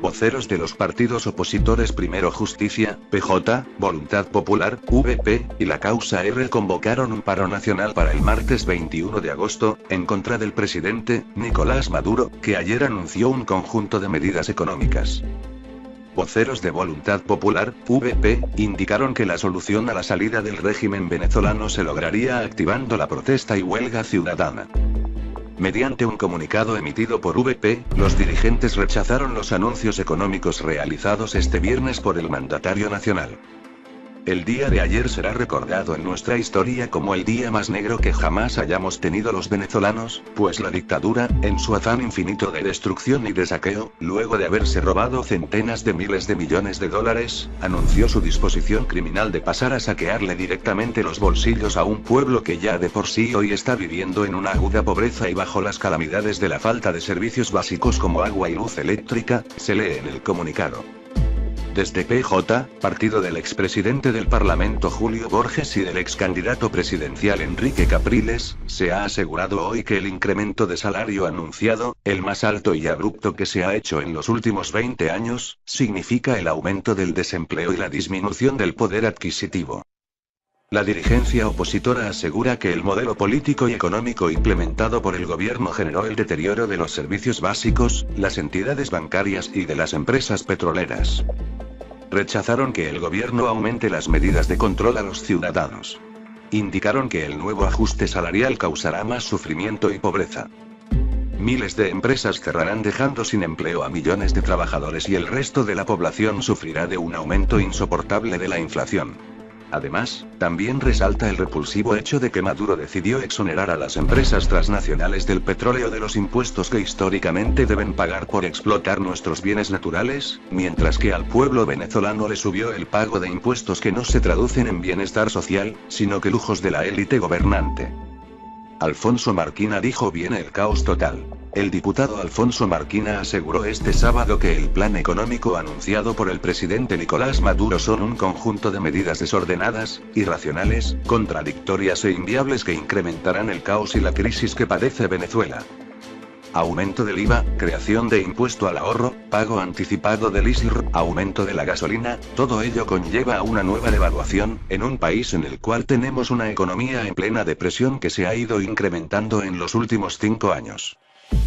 Voceros de los partidos opositores Primero Justicia, PJ, Voluntad Popular, VP, y la Causa R convocaron un paro nacional para el martes 21 de agosto, en contra del presidente, Nicolás Maduro, que ayer anunció un conjunto de medidas económicas. Voceros de Voluntad Popular, VP, indicaron que la solución a la salida del régimen venezolano se lograría activando la protesta y huelga ciudadana. Mediante un comunicado emitido por VP, los dirigentes rechazaron los anuncios económicos realizados este viernes por el mandatario nacional. El día de ayer será recordado en nuestra historia como el día más negro que jamás hayamos tenido los venezolanos, pues la dictadura, en su afán infinito de destrucción y de saqueo, luego de haberse robado centenas de miles de millones de dólares, anunció su disposición criminal de pasar a saquearle directamente los bolsillos a un pueblo que ya de por sí hoy está viviendo en una aguda pobreza y bajo las calamidades de la falta de servicios básicos como agua y luz eléctrica, se lee en el comunicado. Desde PJ, partido del expresidente del Parlamento Julio Borges y del excandidato presidencial Enrique Capriles, se ha asegurado hoy que el incremento de salario anunciado, el más alto y abrupto que se ha hecho en los últimos 20 años, significa el aumento del desempleo y la disminución del poder adquisitivo. La dirigencia opositora asegura que el modelo político y económico implementado por el gobierno generó el deterioro de los servicios básicos, las entidades bancarias y de las empresas petroleras. Rechazaron que el gobierno aumente las medidas de control a los ciudadanos. Indicaron que el nuevo ajuste salarial causará más sufrimiento y pobreza. Miles de empresas cerrarán dejando sin empleo a millones de trabajadores y el resto de la población sufrirá de un aumento insoportable de la inflación. Además, también resalta el repulsivo hecho de que Maduro decidió exonerar a las empresas transnacionales del petróleo de los impuestos que históricamente deben pagar por explotar nuestros bienes naturales, mientras que al pueblo venezolano le subió el pago de impuestos que no se traducen en bienestar social, sino que lujos de la élite gobernante. Alfonso Marquina dijo: viene el caos total. El diputado Alfonso Marquina aseguró este sábado que el plan económico anunciado por el presidente Nicolás Maduro son un conjunto de medidas desordenadas, irracionales, contradictorias e inviables que incrementarán el caos y la crisis que padece Venezuela. Aumento del IVA, creación de impuesto al ahorro, pago anticipado del ISR, aumento de la gasolina, todo ello conlleva a una nueva devaluación, en un país en el cual tenemos una economía en plena depresión que se ha ido incrementando en los últimos 5 años.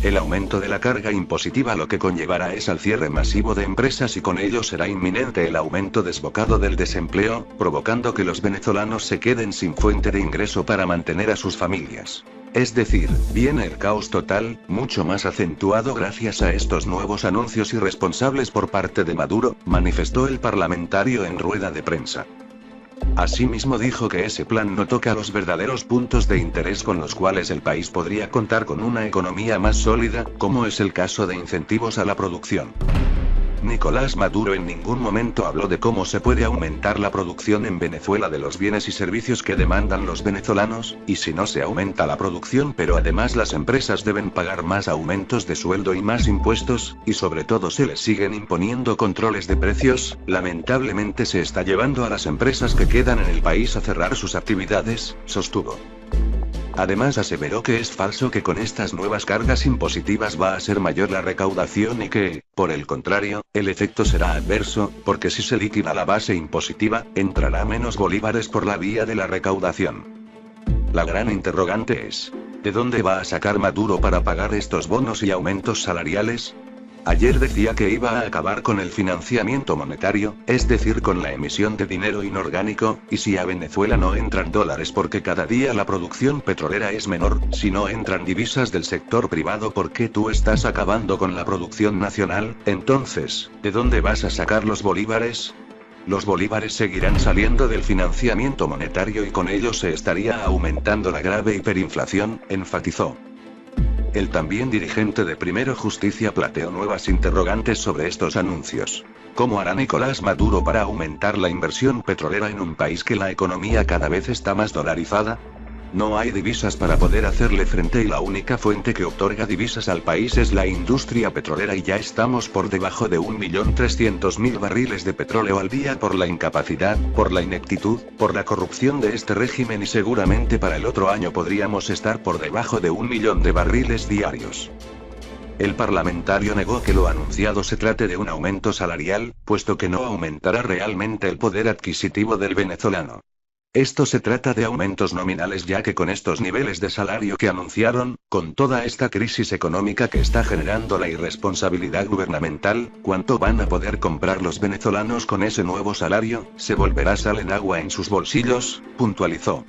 El aumento de la carga impositiva lo que conllevará es al cierre masivo de empresas y con ello será inminente el aumento desbocado del desempleo, provocando que los venezolanos se queden sin fuente de ingreso para mantener a sus familias. Es decir, viene el caos total, mucho más acentuado gracias a estos nuevos anuncios irresponsables por parte de Maduro, manifestó el parlamentario en rueda de prensa. Asimismo dijo que ese plan no toca los verdaderos puntos de interés con los cuales el país podría contar con una economía más sólida, como es el caso de incentivos a la producción. Nicolás Maduro en ningún momento habló de cómo se puede aumentar la producción en Venezuela de los bienes y servicios que demandan los venezolanos, y si no se aumenta la producción pero además las empresas deben pagar más aumentos de sueldo y más impuestos, y sobre todo se les siguen imponiendo controles de precios, lamentablemente se está llevando a las empresas que quedan en el país a cerrar sus actividades, sostuvo. Además aseveró que es falso que con estas nuevas cargas impositivas va a ser mayor la recaudación y que, por el contrario, el efecto será adverso, porque si se liquida la base impositiva, entrará menos bolívares por la vía de la recaudación. La gran interrogante es: ¿de dónde va a sacar Maduro para pagar estos bonos y aumentos salariales? Ayer decía que iba a acabar con el financiamiento monetario, es decir, con la emisión de dinero inorgánico, y si a Venezuela no entran dólares porque cada día la producción petrolera es menor, si no entran divisas del sector privado porque tú estás acabando con la producción nacional, entonces, ¿de dónde vas a sacar los bolívares? Los bolívares seguirán saliendo del financiamiento monetario y con ello se estaría aumentando la grave hiperinflación, enfatizó. El también dirigente de Primero Justicia planteó nuevas interrogantes sobre estos anuncios. ¿Cómo hará Nicolás Maduro para aumentar la inversión petrolera en un país que la economía cada vez está más dolarizada? No hay divisas para poder hacerle frente y la única fuente que otorga divisas al país es la industria petrolera y ya estamos por debajo de 1.300.000 barriles de petróleo al día por la incapacidad, por la ineptitud, por la corrupción de este régimen y seguramente para el otro año podríamos estar por debajo de 1 millón de barriles diarios. El parlamentario negó que lo anunciado se trate de un aumento salarial, puesto que no aumentará realmente el poder adquisitivo del venezolano. Esto se trata de aumentos nominales, ya que con estos niveles de salario que anunciaron, con toda esta crisis económica que está generando la irresponsabilidad gubernamental, ¿cuánto van a poder comprar los venezolanos con ese nuevo salario? Se volverá sal en agua en sus bolsillos, puntualizó.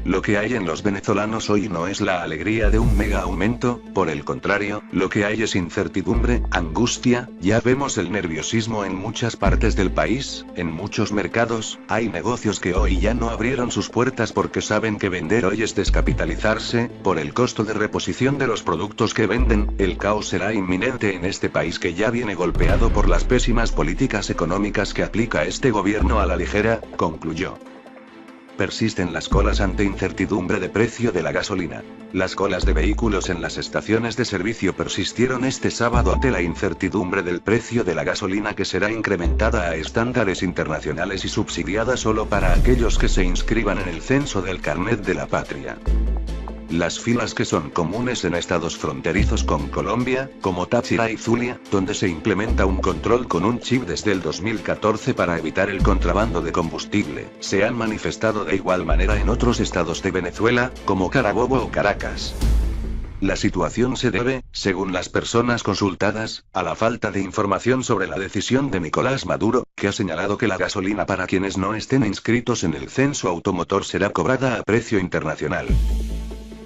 Lo que hay en los venezolanos hoy no es la alegría de un mega aumento, por el contrario, lo que hay es incertidumbre, angustia, ya vemos el nerviosismo en muchas partes del país, en muchos mercados, hay negocios que hoy ya no abrieron sus puertas porque saben que vender hoy es descapitalizarse, por el costo de reposición de los productos que venden, el caos será inminente en este país que ya viene golpeado por las pésimas políticas económicas que aplica este gobierno a la ligera, concluyó. Persisten las colas ante incertidumbre de precio de la gasolina. Las colas de vehículos en las estaciones de servicio persistieron este sábado ante la incertidumbre del precio de la gasolina, que será incrementada a estándares internacionales y subsidiada solo para aquellos que se inscriban en el censo del Carnet de la Patria. Las filas que son comunes en estados fronterizos con Colombia, como Táchira y Zulia, donde se implementa un control con un chip desde el 2014 para evitar el contrabando de combustible, se han manifestado de igual manera en otros estados de Venezuela, como Carabobo o Caracas. La situación se debe, según las personas consultadas, a la falta de información sobre la decisión de Nicolás Maduro, que ha señalado que la gasolina para quienes no estén inscritos en el censo automotor será cobrada a precio internacional.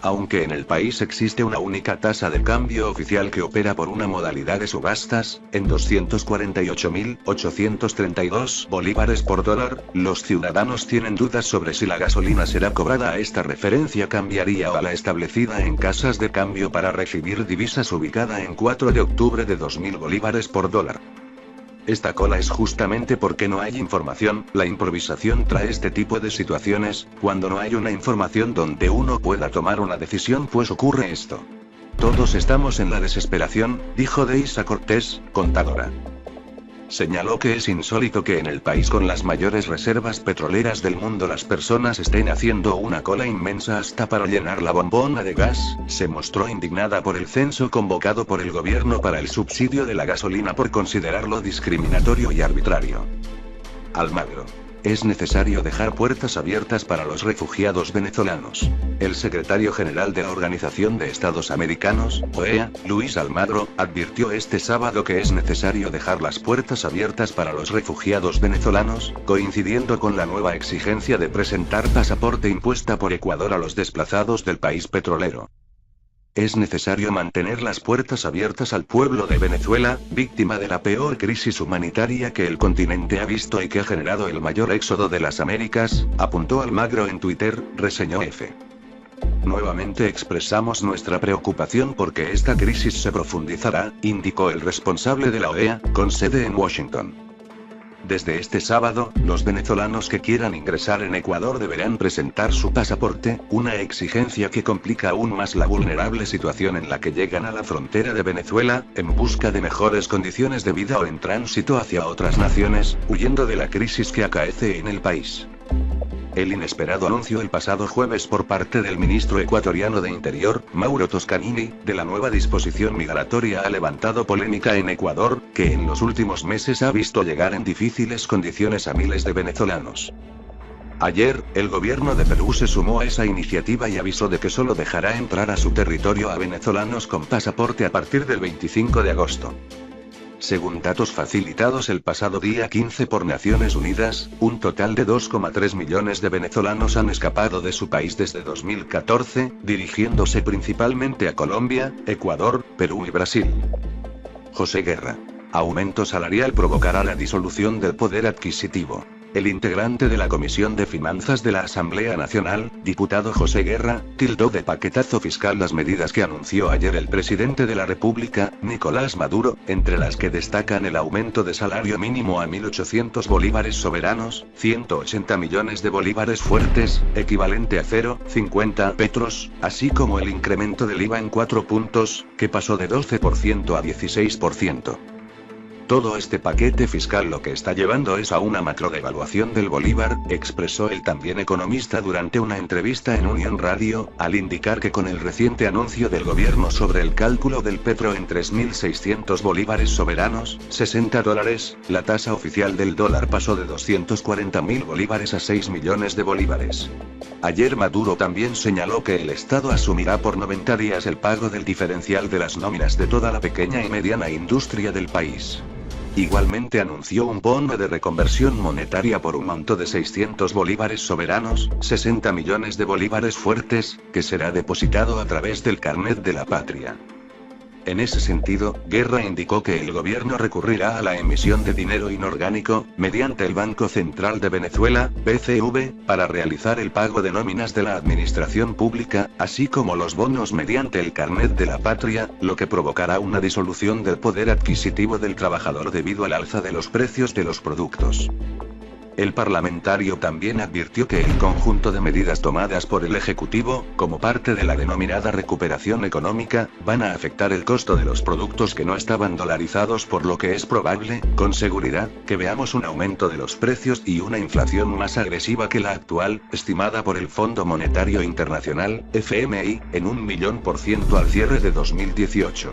Aunque en el país existe una única tasa de cambio oficial que opera por una modalidad de subastas, en 248.832 bolívares por dólar, los ciudadanos tienen dudas sobre si la gasolina será cobrada a esta referencia cambiaría o a la establecida en casas de cambio para recibir divisas, ubicada en 4 de octubre de 2.000 bolívares por dólar. Esta cola es justamente porque no hay información, la improvisación trae este tipo de situaciones, cuando no hay una información donde uno pueda tomar una decisión, pues ocurre esto. Todos estamos en la desesperación, dijo Deisa Cortés, contadora. Señaló que es insólito que en el país con las mayores reservas petroleras del mundo las personas estén haciendo una cola inmensa hasta para llenar la bombona de gas. Se mostró indignada por el censo convocado por el gobierno para el subsidio de la gasolina por considerarlo discriminatorio y arbitrario. Almagro. Es necesario dejar puertas abiertas para los refugiados venezolanos. El secretario general de la Organización de Estados Americanos, OEA, Luis Almagro, advirtió este sábado que es necesario dejar las puertas abiertas para los refugiados venezolanos, coincidiendo con la nueva exigencia de presentar pasaporte impuesta por Ecuador a los desplazados del país petrolero. Es necesario mantener las puertas abiertas al pueblo de Venezuela, víctima de la peor crisis humanitaria que el continente ha visto y que ha generado el mayor éxodo de las Américas, apuntó Almagro en Twitter, reseñó F. Nuevamente expresamos nuestra preocupación porque esta crisis se profundizará, indicó el responsable de la OEA, con sede en Washington. Desde este sábado, los venezolanos que quieran ingresar en Ecuador deberán presentar su pasaporte, una exigencia que complica aún más la vulnerable situación en la que llegan a la frontera de Venezuela, en busca de mejores condiciones de vida o en tránsito hacia otras naciones, huyendo de la crisis que acaece en el país. El inesperado anuncio el pasado jueves por parte del ministro ecuatoriano de Interior, Mauro Toscanini, de la nueva disposición migratoria ha levantado polémica en Ecuador, que en los últimos meses ha visto llegar en difíciles condiciones a miles de venezolanos. Ayer, el gobierno de Perú se sumó a esa iniciativa y avisó de que solo dejará entrar a su territorio a venezolanos con pasaporte a partir del 25 de agosto. Según datos facilitados el pasado día 15 por Naciones Unidas, un total de 2,3 millones de venezolanos han escapado de su país desde 2014, dirigiéndose principalmente a Colombia, Ecuador, Perú y Brasil. José Guerra. Aumento salarial provocará la disolución del poder adquisitivo. El integrante de la Comisión de Finanzas de la Asamblea Nacional, diputado José Guerra, tildó de paquetazo fiscal las medidas que anunció ayer el presidente de la República, Nicolás Maduro, entre las que destacan el aumento de salario mínimo a 1.800 bolívares soberanos, 180 millones de bolívares fuertes, equivalente a 0,50 petros, así como el incremento del IVA en 4 puntos, que pasó de 12% a 16%. Todo este paquete fiscal lo que está llevando es a una macrodevaluación del bolívar, expresó el también economista durante una entrevista en Unión Radio, al indicar que con el reciente anuncio del gobierno sobre el cálculo del petro en 3.600 bolívares soberanos, $60, la tasa oficial del dólar pasó de 240.000 bolívares a 6 millones de bolívares. Ayer Maduro también señaló que el Estado asumirá por 90 días el pago del diferencial de las nóminas de toda la pequeña y mediana industria del país. Igualmente anunció un bono de reconversión monetaria por un monto de 600 bolívares soberanos, 60 millones de bolívares fuertes, que será depositado a través del carnet de la patria. En ese sentido, Guerra indicó que el gobierno recurrirá a la emisión de dinero inorgánico, mediante el Banco Central de Venezuela, BCV, para realizar el pago de nóminas de la administración pública, así como los bonos mediante el carnet de la patria, lo que provocará una disolución del poder adquisitivo del trabajador debido al alza de los precios de los productos. El parlamentario también advirtió que el conjunto de medidas tomadas por el Ejecutivo, como parte de la denominada recuperación económica, van a afectar el costo de los productos que no estaban dolarizados, por lo que es probable, con seguridad, que veamos un aumento de los precios y una inflación más agresiva que la actual, estimada por el Fondo Monetario Internacional, FMI, en 1.000.000% al cierre de 2018.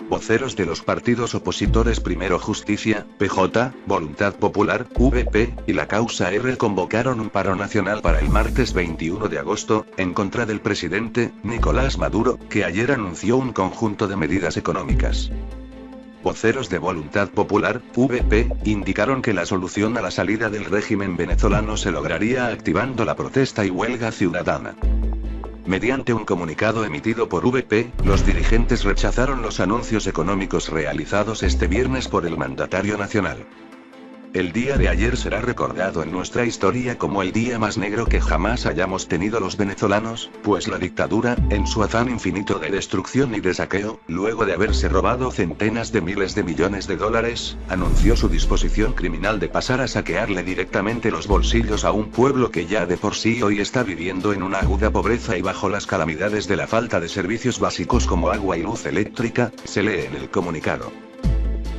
Voceros de los partidos opositores Primero Justicia, PJ, Voluntad Popular, VP, y la Causa R convocaron un paro nacional para el martes 21 de agosto, en contra del presidente, Nicolás Maduro, que ayer anunció un conjunto de medidas económicas. Voceros de Voluntad Popular, VP, indicaron que la solución a la salida del régimen venezolano se lograría activando la protesta y huelga ciudadana. Mediante un comunicado emitido por VP, los dirigentes rechazaron los anuncios económicos realizados este viernes por el mandatario nacional. El día de ayer será recordado en nuestra historia como el día más negro que jamás hayamos tenido los venezolanos, pues la dictadura, en su afán infinito de destrucción y de saqueo, luego de haberse robado centenas de miles de millones de dólares, anunció su disposición criminal de pasar a saquearle directamente los bolsillos a un pueblo que ya de por sí hoy está viviendo en una aguda pobreza y bajo las calamidades de la falta de servicios básicos como agua y luz eléctrica, se lee en el comunicado.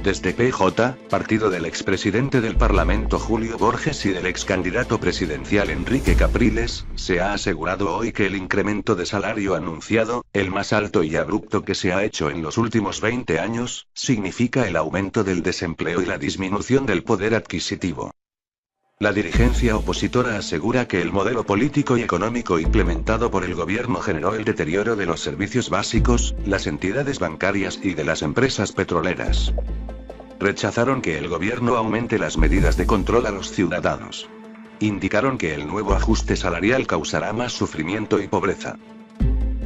Desde PJ, partido del expresidente del Parlamento Julio Borges y del excandidato presidencial Enrique Capriles, se ha asegurado hoy que el incremento de salario anunciado, el más alto y abrupto que se ha hecho en los últimos 20 años, significa el aumento del desempleo y la disminución del poder adquisitivo. La dirigencia opositora asegura que el modelo político y económico implementado por el gobierno generó el deterioro de los servicios básicos, las entidades bancarias y de las empresas petroleras. Rechazaron que el gobierno aumente las medidas de control a los ciudadanos. Indicaron que el nuevo ajuste salarial causará más sufrimiento y pobreza.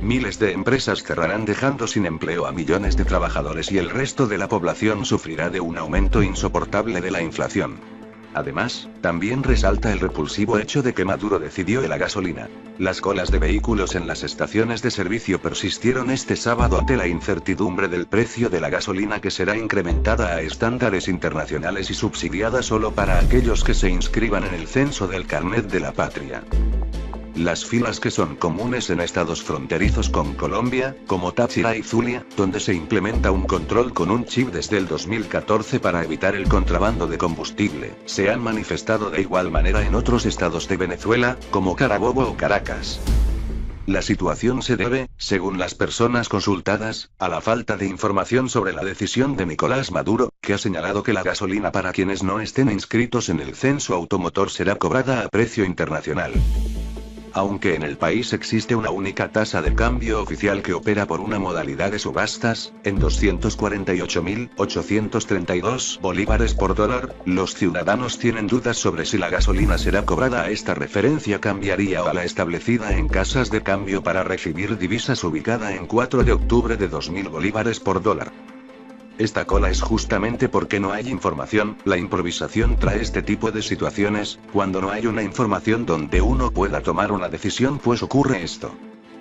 Miles de empresas cerrarán dejando sin empleo a millones de trabajadores y el resto de la población sufrirá de un aumento insoportable de la inflación. Además, también resalta el repulsivo hecho de que Maduro decidió la gasolina. Las colas de vehículos en las estaciones de servicio persistieron este sábado ante la incertidumbre del precio de la gasolina, que será incrementada a estándares internacionales y subsidiada solo para aquellos que se inscriban en el censo del carnet de la patria. Las filas que son comunes en estados fronterizos con Colombia, como Táchira y Zulia, donde se implementa un control con un chip desde el 2014 para evitar el contrabando de combustible, se han manifestado de igual manera en otros estados de Venezuela, como Carabobo o Caracas. La situación se debe, según las personas consultadas, a la falta de información sobre la decisión de Nicolás Maduro, que ha señalado que la gasolina para quienes no estén inscritos en el censo automotor será cobrada a precio internacional. Aunque en el país existe una única tasa de cambio oficial que opera por una modalidad de subastas, en 248.832 bolívares por dólar, los ciudadanos tienen dudas sobre si la gasolina será cobrada a esta referencia cambiaría o a la establecida en casas de cambio para recibir divisas ubicada en 4 de octubre de 2.000 bolívares por dólar. Esta cola es justamente porque no hay información, la improvisación trae este tipo de situaciones, cuando no hay una información donde uno pueda tomar una decisión pues ocurre esto.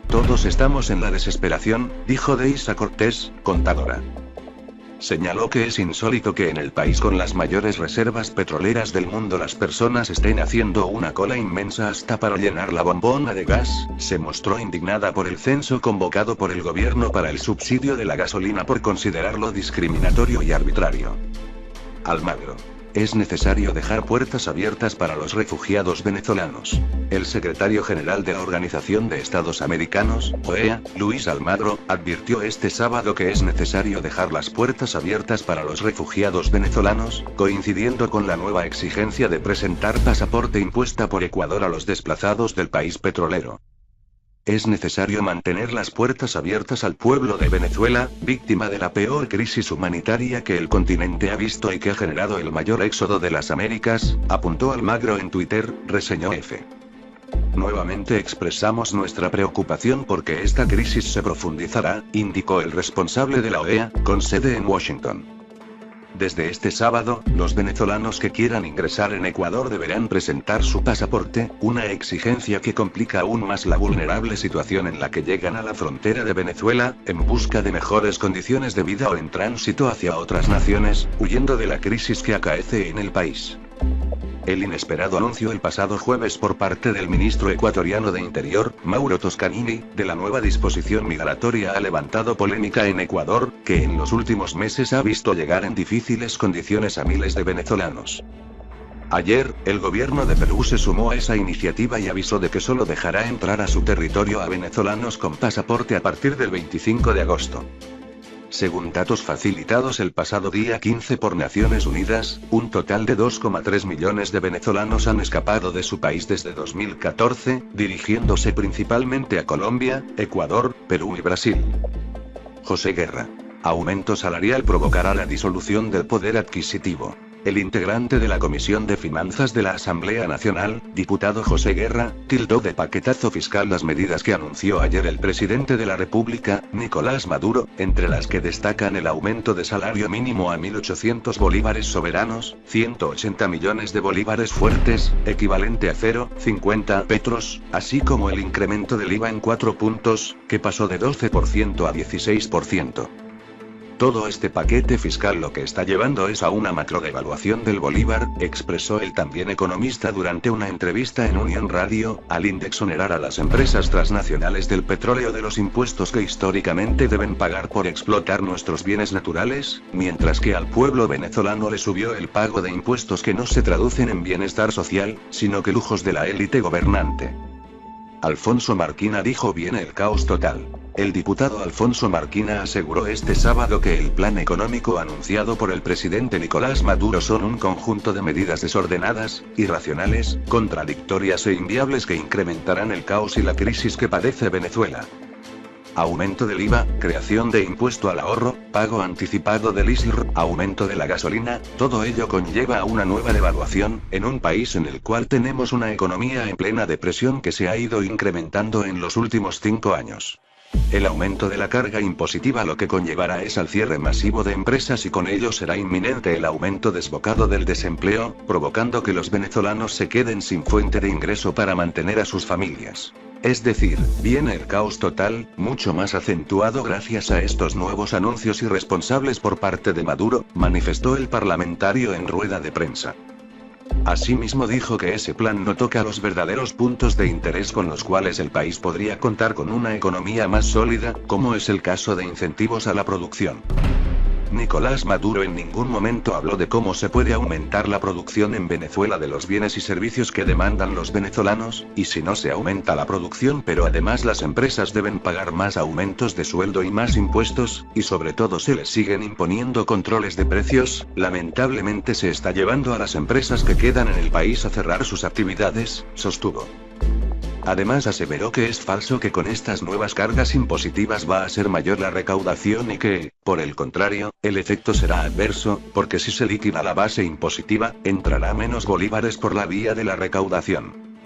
Todos estamos en la desesperación, dijo Deisa Cortés, contadora. Señaló que es insólito que en el país con las mayores reservas petroleras del mundo las personas estén haciendo una cola inmensa hasta para llenar la bombona de gas. Se mostró indignada por el censo convocado por el gobierno para el subsidio de la gasolina por considerarlo discriminatorio y arbitrario. Almagro. Es necesario dejar puertas abiertas para los refugiados venezolanos. El secretario general de la Organización de Estados Americanos, OEA, Luis Almagro, advirtió este sábado que es necesario dejar las puertas abiertas para los refugiados venezolanos, coincidiendo con la nueva exigencia de presentar pasaporte impuesta por Ecuador a los desplazados del país petrolero. Es necesario mantener las puertas abiertas al pueblo de Venezuela, víctima de la peor crisis humanitaria que el continente ha visto y que ha generado el mayor éxodo de las Américas, apuntó Almagro en Twitter, reseñó F. Nuevamente expresamos nuestra preocupación porque esta crisis se profundizará, indicó el responsable de la OEA, con sede en Washington. Desde este sábado, los venezolanos que quieran ingresar en Ecuador deberán presentar su pasaporte, una exigencia que complica aún más la vulnerable situación en la que llegan a la frontera de Venezuela, en busca de mejores condiciones de vida o en tránsito hacia otras naciones, huyendo de la crisis que acaece en el país. El inesperado anuncio el pasado jueves por parte del ministro ecuatoriano de Interior, Mauro Toscanini, de la nueva disposición migratoria ha levantado polémica en Ecuador, que en los últimos meses ha visto llegar en difíciles condiciones a miles de venezolanos. Ayer, el gobierno de Perú se sumó a esa iniciativa y avisó de que solo dejará entrar a su territorio a venezolanos con pasaporte a partir del 25 de agosto. Según datos facilitados el pasado día 15 por Naciones Unidas, un total de 2,3 millones de venezolanos han escapado de su país desde 2014, dirigiéndose principalmente a Colombia, Ecuador, Perú y Brasil. José Guerra. Aumento salarial provocará la disolución del poder adquisitivo. El integrante de la Comisión de Finanzas de la Asamblea Nacional, diputado José Guerra, tildó de paquetazo fiscal las medidas que anunció ayer el presidente de la República, Nicolás Maduro, entre las que destacan el aumento de salario mínimo a 1.800 bolívares soberanos, 180 millones de bolívares fuertes, equivalente a 0,50 petros, así como el incremento del IVA en 4 puntos, que pasó de 12% a 16%. Todo este paquete fiscal lo que está llevando es a una macrodevaluación del bolívar, expresó el también economista durante una entrevista en Unión Radio, al indexonerar a las empresas transnacionales del petróleo de los impuestos que históricamente deben pagar por explotar nuestros bienes naturales, mientras que al pueblo venezolano le subió el pago de impuestos que no se traducen en bienestar social, sino que lujos de la élite gobernante. Alfonso Marquina dijo: viene el caos total. El diputado Alfonso Marquina aseguró este sábado que el plan económico anunciado por el presidente Nicolás Maduro son un conjunto de medidas desordenadas, irracionales, contradictorias e inviables que incrementarán el caos y la crisis que padece Venezuela. Aumento del IVA, creación de impuesto al ahorro, pago anticipado del ISR, aumento de la gasolina, todo ello conlleva a una nueva devaluación, en un país en el cual tenemos una economía en plena depresión que se ha ido incrementando en los últimos 5 años. El aumento de la carga impositiva lo que conllevará es al cierre masivo de empresas y con ello será inminente el aumento desbocado del desempleo, provocando que los venezolanos se queden sin fuente de ingreso para mantener a sus familias. Es decir, viene el caos total, mucho más acentuado gracias a estos nuevos anuncios irresponsables por parte de Maduro, manifestó el parlamentario en rueda de prensa. Asimismo dijo que ese plan no toca los verdaderos puntos de interés con los cuales el país podría contar con una economía más sólida, como es el caso de incentivos a la producción. Nicolás Maduro en ningún momento habló de cómo se puede aumentar la producción en Venezuela de los bienes y servicios que demandan los venezolanos, y si no se aumenta la producción pero además las empresas deben pagar más aumentos de sueldo y más impuestos, y sobre todo se les siguen imponiendo controles de precios, lamentablemente se está llevando a las empresas que quedan en el país a cerrar sus actividades, sostuvo. Además aseveró que es falso que con estas nuevas cargas impositivas va a ser mayor la recaudación y que, por el contrario, el efecto será adverso, porque si se liquida la base impositiva, entrará menos bolívares por la vía de la recaudación.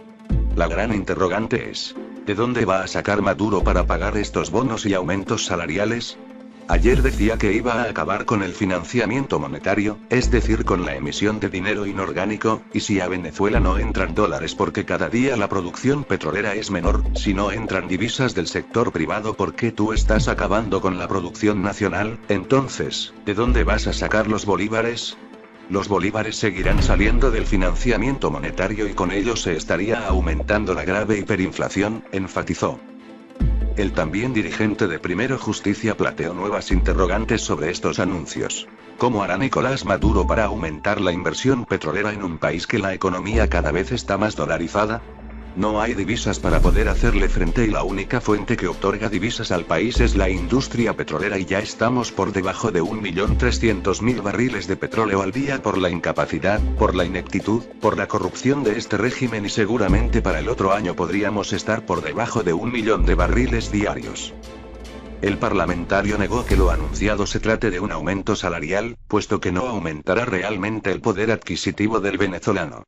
La gran interrogante es: ¿de dónde va a sacar Maduro para pagar estos bonos y aumentos salariales? Ayer decía que iba a acabar con el financiamiento monetario, es decir, con la emisión de dinero inorgánico, y si a Venezuela no entran dólares porque cada día la producción petrolera es menor, si no entran divisas del sector privado porque tú estás acabando con la producción nacional, entonces, ¿de dónde vas a sacar los bolívares? Los bolívares seguirán saliendo del financiamiento monetario y con ello se estaría aumentando la grave hiperinflación, enfatizó. El también dirigente de Primero Justicia planteó nuevas interrogantes sobre estos anuncios. ¿Cómo hará Nicolás Maduro para aumentar la inversión petrolera en un país que la economía cada vez está más dolarizada? No hay divisas para poder hacerle frente y la única fuente que otorga divisas al país es la industria petrolera y ya estamos por debajo de 1.300.000 barriles de petróleo al día por la incapacidad, por la ineptitud, por la corrupción de este régimen y seguramente para el otro año podríamos estar por debajo de 1 millón de barriles diarios. El parlamentario negó que lo anunciado se trate de un aumento salarial, puesto que no aumentará realmente el poder adquisitivo del venezolano.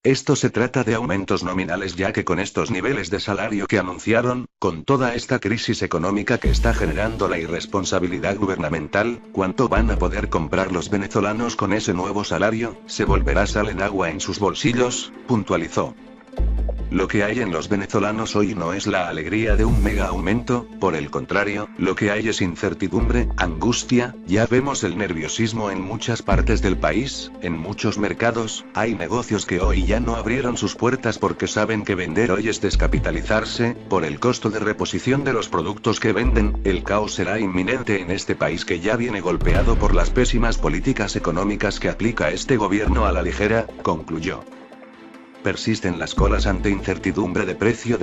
Esto se trata de aumentos nominales ya que con estos niveles de salario que anunciaron, con toda esta crisis económica que está generando la irresponsabilidad gubernamental, ¿cuánto van a poder comprar los venezolanos con ese nuevo salario? ¿Se volverá sal en agua en sus bolsillos?, puntualizó. Lo que hay en los venezolanos hoy no es la alegría de un mega aumento, por el contrario, lo que hay es incertidumbre, angustia, ya vemos el nerviosismo en muchas partes del país, en muchos mercados, hay negocios que hoy ya no abrieron sus puertas porque saben que vender hoy es descapitalizarse, por el costo de reposición de los productos que venden, el caos será inminente en este país que ya viene golpeado por las pésimas políticas económicas que aplica este gobierno a la ligera, concluyó. Persisten las colas ante incertidumbre de precio